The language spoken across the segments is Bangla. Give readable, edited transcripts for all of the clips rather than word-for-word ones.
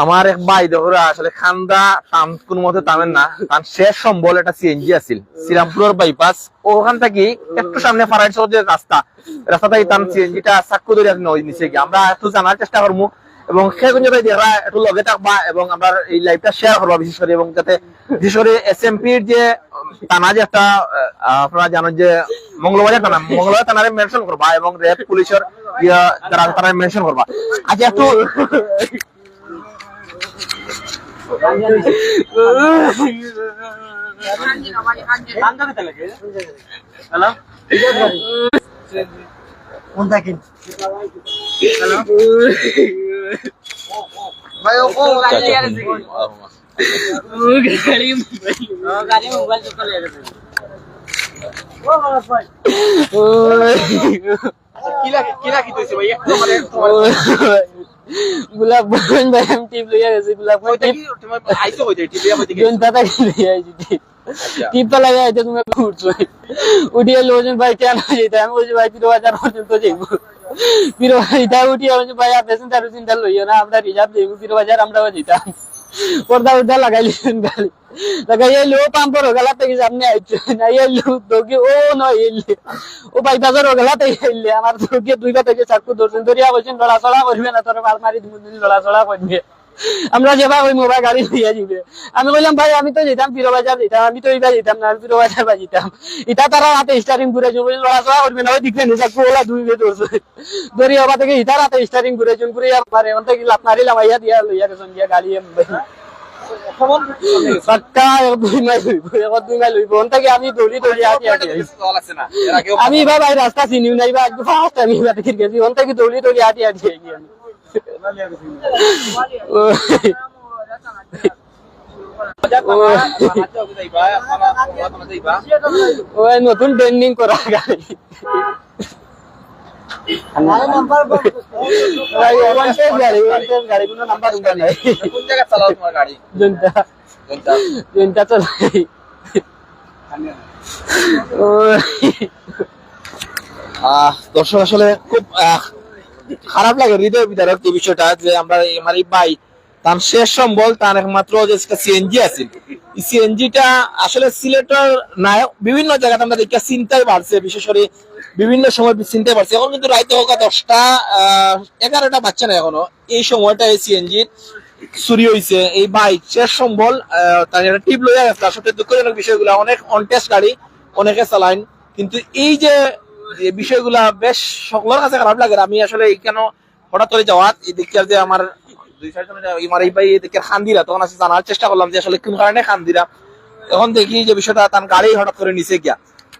আমার এক ভাই দেখো আসলে খান্দা টান কোন মতে তামেন না, কারণ শেষ সম্বল একটা সিএনজি আছিল শ্রীরামপুরের বাইপাস, ওখান থেকে একটু সামনে ফারাইট যে রাস্তা থেকে তার সিএনজিটা চাক্কু ধরে নিচে গিয়ে আমরা একটু জানার চেষ্টা করবো এবং সেগুলো যারা একটু লগে থাকবা এবং আমরা এই লাইভটা শেয়ার করবা বিশেষ করে, এবং যাতে বিশেষ করে এসএমপির যে থানা যে একটা আপনারা জানেন যে মঙ্গলবাজার থানারে মেনশন করবা এবং র্যাব পুলিশের তারা মেনশন করবা। আচ্ছা একটু হ্যালো ভাই ও গাড়ি মোবাইল তো চলে গেছে গুলাব ভাই আমি টিপ লইয়া গেছি, গুলাব টিপ তো লাগা আছে তুমি উঠছো উঠিয়ে লোজন ভাই কেন যেতে আমি বলছি ভাই 3000 পর্যন্ত যাইব 3000 উঠিয়ে বলছি ভাই আপনি চিন্তা লইও না আমরা রিজার্ভ যাইব 3000 আমরাও যেতাম পর্দা উর্দা লাগাইলেন গাড়ি লাগাইয়া লো পাম্পর গলা থেকে সামনে আইছে না এই লো দোকে ও নয় এলে ও ভাই বাজার গলা থেকে এলে আমার দোকে দুই কথা থেকে চাকু ধরছেন ধরিয়া বলছেন লড়া চড়া করবে না তোর মার মারি দিন লড়া চড়া করবে আমরা যাবা ওই মোবাইল গাড়ি দিয়ে যাবে। আমি বললাম ভাই আমি তো যেতাম পীরবাজার যেতাম, আমি তো এইবার যেতাম না, পীরবাজার বা যেতাম এটা তারা রাতে স্টারিং ঘুরে যাবো লড়া চড়া করবে না ওই দিকে চাকু ওলা দুই বে ধরছে ধরি হবা থেকে ইটা রাতে স্টারিং ঘুরে চুন ঘুরে মারে অন্ত কি লাভ মারিলাম আইয়া দিয়া লইয়া গেছেন দিয়া গাড়ি আমি দৌড়ি দৌড়ি আমি ভাই রাস্তা চিনিও নাই বা ফার্স্ট আমি গেছি ওন থেকে দৌড়ি দৌড়ি হাঁটি হাঁটি ওই নতুন ট্রেন্ডিং করা গাড়ি গাড়ি কোনো নাম্বার নাই কোন জায়গা চালাও তোমার গাড়ি জনতা চালাই দর্শক আসলে খুব খারাপ লাগে হৃদয় বিদারক এই বিষয়টা যে আমরা আমার এই ভাই তার শেষ সম্বল তার একমাত্র যে সিএনজি আছে এই সিএনজিটা আসলে সিলেটের নায়ক বিভিন্ন জায়গাতে আমরা দেখি চিন্তায় বাড়ছে, বিশেষ করে বিভিন্ন সময় চিন্তায় বাড়ছে। এখন কিন্তু রাইতে হোক 10টা 11টা বাচ্চা না এখনো এই সময়টা এই সিএনজি চুরি হয়েছে। এই বাইক শেষ সম্বল তার একটা টিপ লইয়া গেছে। আসলে দুঃখজনক বিষয়গুলো, অনেক অনটেস্ট গাড়ি অনেকে চালাইন, কিন্তু এই যে বিষয়গুলা বেশ সকলের কাছে খারাপ লাগে। আমি আসলে কেন হঠাৎ করে যাওয়া এই দিকটার যে আমার দুই সাইড আমার এই ভাই এদিকে খান্দিরা, তখন আসলে জানার চেষ্টা করলাম যে আসলে কোন কারণে খান্দিরা। তখন দেখি যে বিষয়টা তার গাড়ি হঠাৎ করে নিচে গিয়া।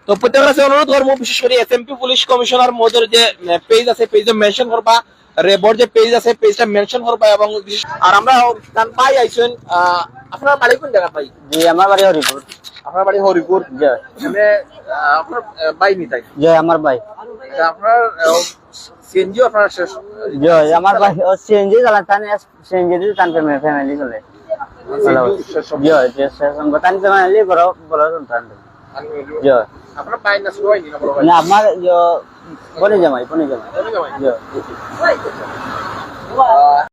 তো প্রত্যেকের কাছে অনুরোধ করবো, বিশেষ করে এসএমপি পুলিশ কমিশনার মোদের যে পেজ আছে পেজে মেনশন করবা, রেবর যে পেজ আছে পেজটা মেনশন করবা। এবং আর আমরা তার ভাই আইছেন, আপনার বাড়ি কোন জায়গা ভাই? জি আমার বাড়ি হরিপুর। আপনার বাড়ি হরিপুর? এখানে আপনার ভাই নি তাই? জি আমার ভাই। আপনার সিএনজি আপনার শেষ? জি আমার ভাই ও সিএনজি চালাতেন, সিএনজি দিয়ে তান ফ্যামিলি চলে। জি জি শেষ আমরা তান ফ্যামিলি বড় বড় সন্তান। জি আপনার ভাই না সবাই নি না বড় ভাই? না আমার বনে জামাই জি।